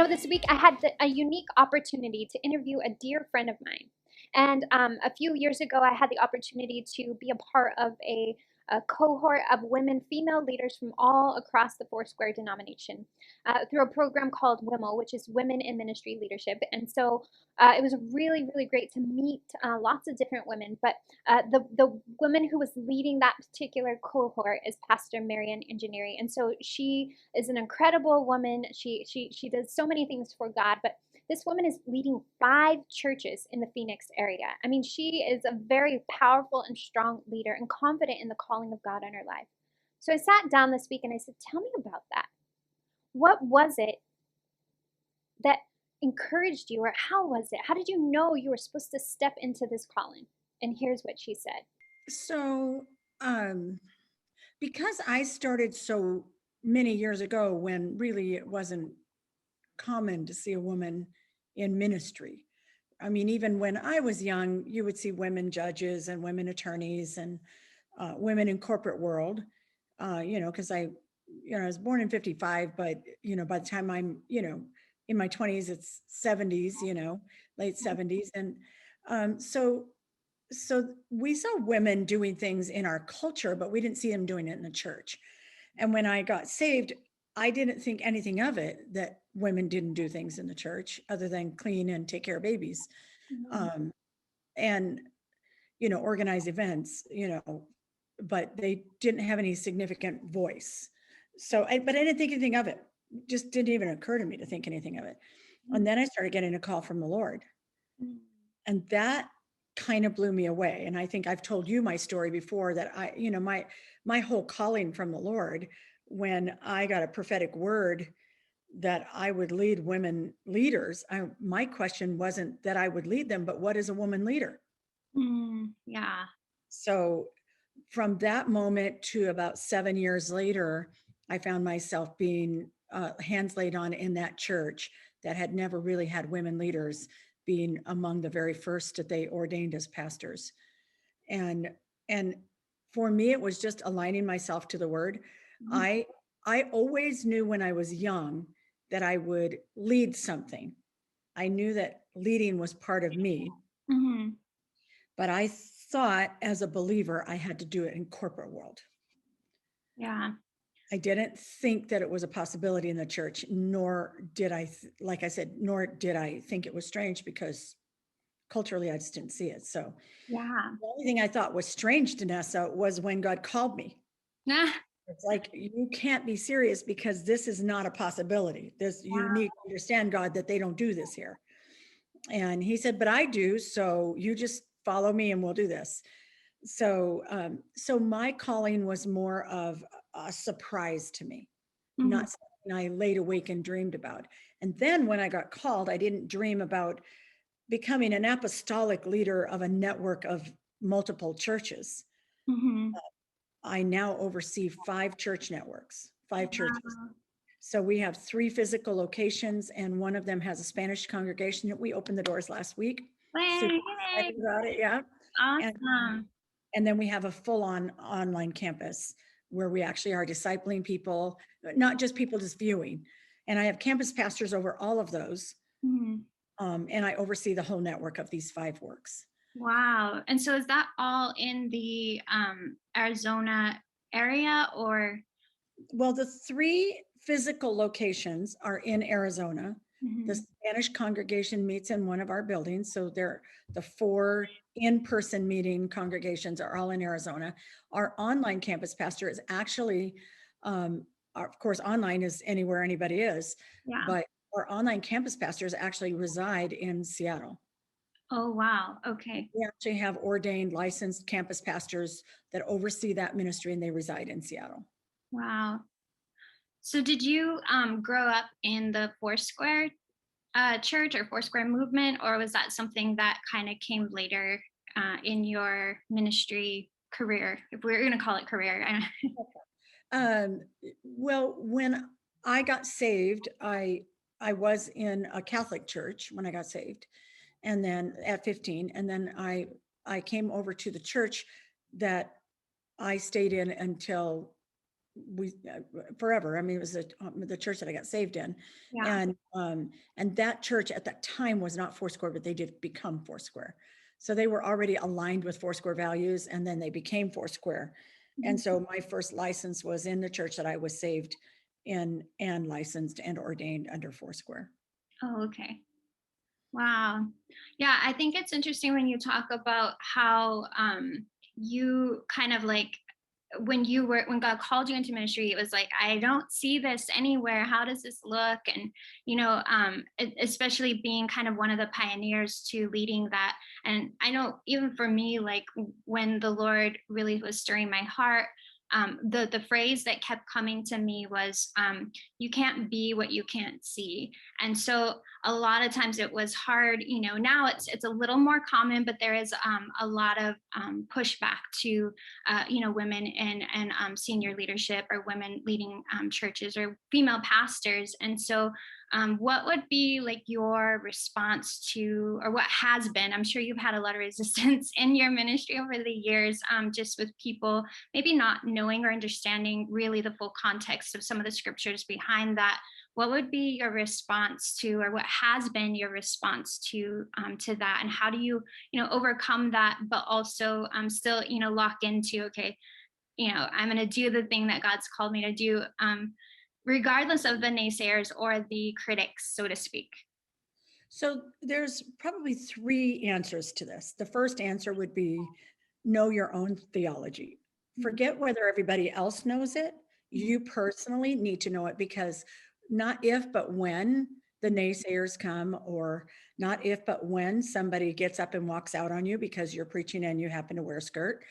This week I had a unique opportunity to interview a dear friend of mine. And a few years ago, I had the opportunity to be a part of a cohort of women, female leaders from all across the Foursquare denomination through a program called WIML, which is Women in Ministry Leadership. And so it was really, really great to meet lots of different women. But the woman who was leading that particular cohort is Pastor Marion Ingegneri, and so she is an incredible woman. She does so many things for God, but this woman is leading 5 churches in the Phoenix area. I mean, she is a very powerful and strong leader and confident in the calling of God on her life. So I sat down this week and I said, "Tell me about that. What was it that encouraged you, or how was it? How did you know you were supposed to step into this calling?" And here's what she said. So, because I started so many years ago when really it wasn't common to see a woman in ministry. I mean, even when I was young, you would see women judges and women attorneys and women in corporate world, because I was born in 55, but, by the time I'm, in my 20s, it's 70s, late 70s. And so we saw women doing things in our culture, but we didn't see them doing it in the church. And when I got saved, I didn't think anything of it that women didn't do things in the church other than clean and take care of babies, Mhm. um, and organize events, but they didn't have any significant voice. But I didn't think anything of it. Just didn't even occur to me to think anything of it. And then I started getting a call from the Lord, Mhm. and that kind of blew me away. And I think I've told you my story before, that my whole calling from the Lord, when I got a prophetic word that I would lead women leaders, my question wasn't that I would lead them, but what is a woman leader? Yeah. So from that moment to about 7 years later, I found myself being hands laid on in that church that had never really had women leaders, being among the very first that they ordained as pastors. And and for me, it was just aligning myself to the word. Mhm. I always knew when I was young that I would lead something. I knew that leading was part of me, Mhm. but I thought as a believer I had to do it in corporate world. Yeah. I didn't think that it was a possibility in the church, nor did like I said, nor did I think it was strange, because culturally I just didn't see it. So Yeah. the only thing I thought was strange, Dennisa, was when God called me. Ah, It's like, you can't be serious, because this is not a possibility. You wow. need to understand, God, that they don't do this here. And he said, but I do. So you just follow me and we'll do this. So my calling was more of a surprise to me, Mhm. not something I laid awake and dreamed about. And then when I got called, I didn't dream about becoming an apostolic leader of a network of multiple churches. Mhm. I now oversee 5 church networks, 5 churches. Wow. So we have 3 physical locations, and one of them has a Spanish congregation that we opened the doors last week. Super Yay, yay. excited about it, yeah. And Awesome. and then we have a full-on online campus where we actually are discipling people, not just people just viewing. And I have campus pastors over all of those, Mhm. and I oversee the whole network of these 5 works. Wow. And so is that all in the Arizona area or? Well, the 3 physical locations are in Arizona. The Mhm. Spanish congregation meets in one of our buildings. So the 4 in-person meeting congregations are all in Arizona. Our online campus pastor is actually, of course, online is anywhere anybody is, Yeah. but our online campus pastors actually reside in Seattle. Oh, wow. Okay. We actually have ordained licensed campus pastors that oversee that ministry, and they reside in Seattle. Wow. So did you grow up in the Foursquare church or Foursquare movement, or was that something that kind of came later in your ministry career, if we're going to call it career? Um, well, when I got saved, I was in a Catholic church when I got saved, and then at 15, and then I came over to the church that I stayed in until forever. I mean, it was the church that I got saved in. Yeah. And that church at that time was not Foursquare, but they did become Foursquare. So they were already aligned with Foursquare values, and then they became Foursquare. And Mhm. so my first license was in the church that I was saved in and licensed and ordained under Foursquare. Oh, okay. Wow. Yeah, I think it's interesting when you talk about how you kind of like when God called you into ministry, it was like, I don't see this anywhere. How does this look? And especially being kind of one of the pioneers to leading that. And I know even for me, like when the Lord really was stirring my heart, the phrase that kept coming to me was, you can't be what you can't see. And so a lot of times it was hard. Now it's a little more common, but there is a lot of pushback to women in senior leadership, or women leading churches, or female pastors. And so what would be like your response to, or what has been, I'm sure you've had a lot of resistance in your ministry over the years, just with people maybe not knowing or understanding really the full context of some of the scriptures behind that. What would be your response to, or what has been your response to that, and how do you overcome that, but also still lock into, okay, I'm going to do the thing that God's called me to do, regardless of the naysayers or the critics, so to speak. So there's probably three answers to this. The first answer would be know your own theology. Forget whether everybody else knows it. You personally need to know it, because not if, but when the naysayers come, or not if, but when somebody gets up and walks out on you because you're preaching and you happen to wear a skirt.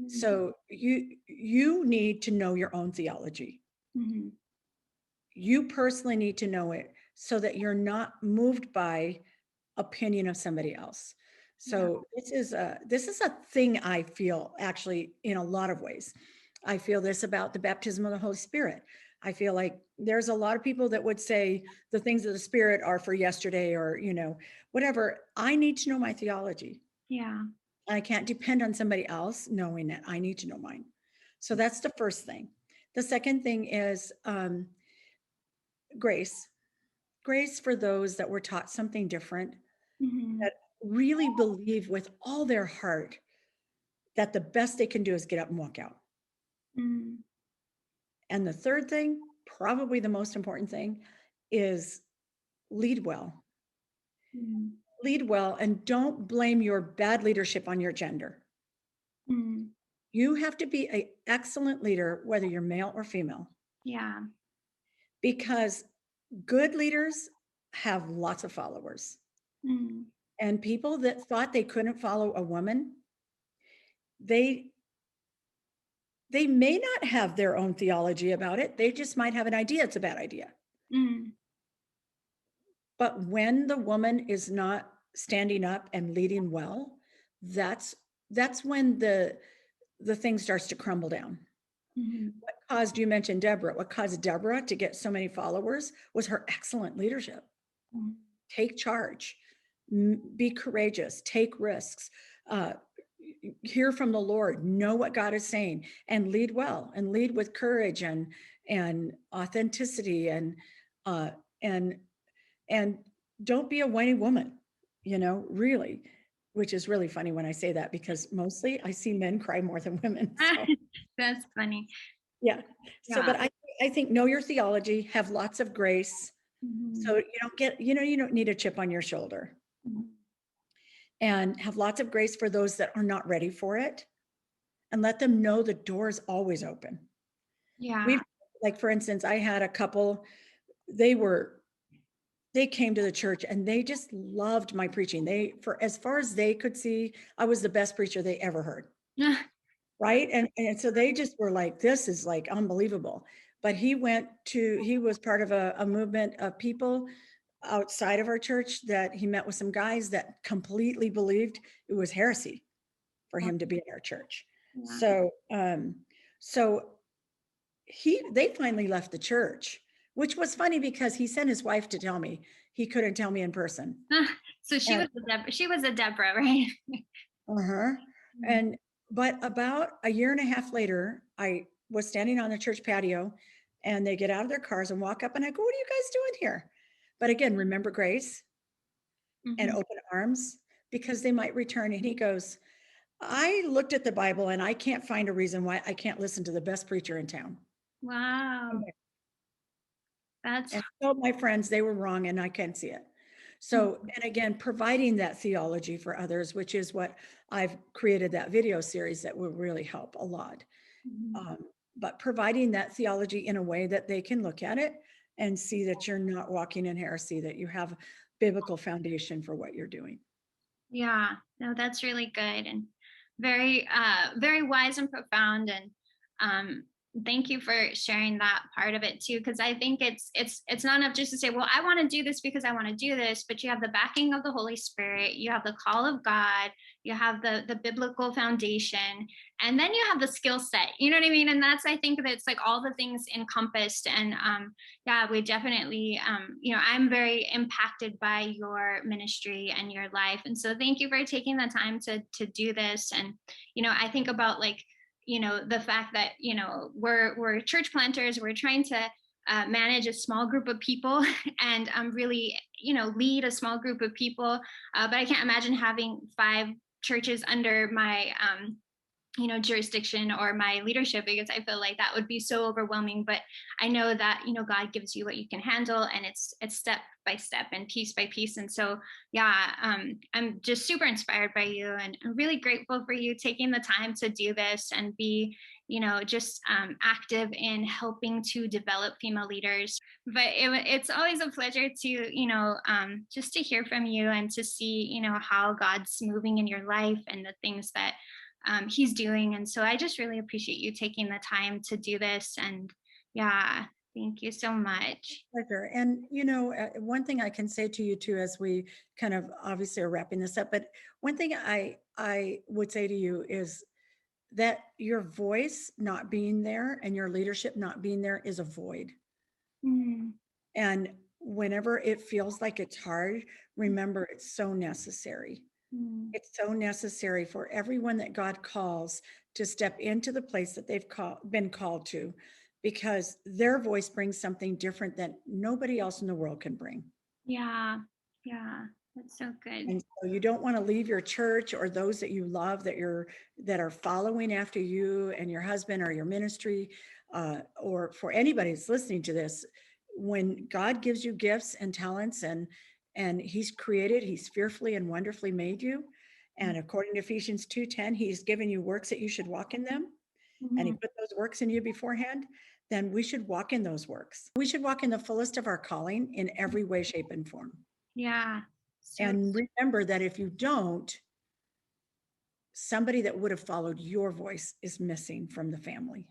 So you need to know your own theology. Mm-hmm. You personally need to know it so that you're not moved by opinion of somebody else. So this is a thing I feel actually in a lot of ways. I feel this about the baptism of the Holy Spirit. I feel like there's a lot of people that would say the things of the Spirit are for yesterday, or whatever. I need to know my theology. Yeah. I can't depend on somebody else knowing it. I need to know mine. So that's the first thing. The second thing is grace. Grace for those that were taught something different, Mm-hmm. that really believe with all their heart that the best they can do is get up and walk out. Mm-hmm. And the third thing, probably the most important thing, is lead well. Mm-hmm. Lead well, and don't blame your bad leadership on your gender. Mm-hmm. You have to be an excellent leader, whether you're male or female, Yeah. because good leaders have lots of followers. Mm-hmm. And people that thought they couldn't follow a woman, they may not have their own theology about it. They just might have an idea it's a bad idea. Mm-hmm. But when the woman is not standing up and leading well, that's when the thing starts to crumble down. Mm-hmm. What caused, you mentioned Deborah, what caused Deborah to get so many followers was her excellent leadership. Mm-hmm. Take charge, be courageous, take risks, hear from the Lord, know what God is saying, and lead well, and lead with courage and authenticity, and uh, and and don't be a whiny woman, really, which is really funny when I say that, because mostly I see men cry more than women. So That's funny. yeah. So, Yeah. but I think know your theology, have lots of grace, Mm-hmm. so you don't get, you don't need a chip on your shoulder, Mm-hmm. and have lots of grace for those that are not ready for it, and let them know the door is always open. Yeah. We've, like, for instance, I had a couple, they came to the church and they just loved my preaching. For as far as they could see, I was the best preacher they ever heard. Right. And so they just were like, this is like unbelievable. But he was part of a movement of people outside of our church, that he met with some guys that completely believed it was heresy for him to be in our church. Yeah. So, so they finally left the church, which was funny because he sent his wife to tell me. He couldn't tell me in person. So she And, was she was a Deborah, right? uh-huh. And, but about a year and a half later, was standing on the church patio, and they get out of their cars and walk up, and I go, "What are you guys doing here?" But again, remember grace and Mhm. open arms, because they might return. And he goes, "I looked at the Bible and I can't find a reason why I can't listen to the best preacher in town." Wow. That's And told my friends they were wrong and I can see it. So, Mhm. and again, providing that theology for others, which is what I've created that video series that will really help a lot. Mhm. Um, but providing that theology in a way that they can look at it and see that you're not walking in heresy, that you have biblical foundation for what you're doing. Yeah, no, that's really good and very very wise and profound, and um thank you for sharing that part of it too, because I think it's not enough just to say, well, I want to do this because I want to do this, but you have the backing of the Holy Spirit, you have the call of God, you have the biblical foundation, and then you have the skill set, you know what I mean? And that's, I think that's like all the things encompassed. And yeah, we definitely, I'm very impacted by your ministry and your life. And so thank you for taking the time to do this. And, I think about like, the fact that, we're church planters, we're trying to manage a small group of people and really, lead a small group of people. But I can't imagine having 5 churches under my, jurisdiction or my leadership, because I feel like that would be so overwhelming. But I know that, God gives you what you can handle, and it's step by step and piece by piece. And so, yeah, I'm just super inspired by you, and I'm really grateful for you taking the time to do this and be, just active in helping to develop female leaders. But it's always a pleasure to, just to hear from you and to see, how God's moving in your life and the things that he's doing. And so I just really appreciate you taking the time to do this. And yeah, thank you so much. Pleasure. And, one thing I can say to you too, as we kind of obviously are wrapping this up, but one thing I would say to you is that your voice not being there and your leadership not being there is a void. Mm, And whenever it feels like it's hard, remember it's so necessary. mm, It's so necessary for everyone that God calls to step into the place that they've been called to, because their voice brings something different that nobody else in the world can bring. yeah, yeah, that's so good. And so you don't want to leave your church or those that you love, that are following after you and your husband or your ministry, or for anybody that's listening to this. When God gives you gifts and talents, and he's fearfully and wonderfully made you. And according to Ephesians 2:10, he's given you works that you should walk in them. And he Mhm. put those works in you beforehand. Then we should walk in those works. We should walk in the fullest of our calling in every way, shape, and form. Yeah, so And remember that if you don't, somebody that would have followed your voice is missing from the family.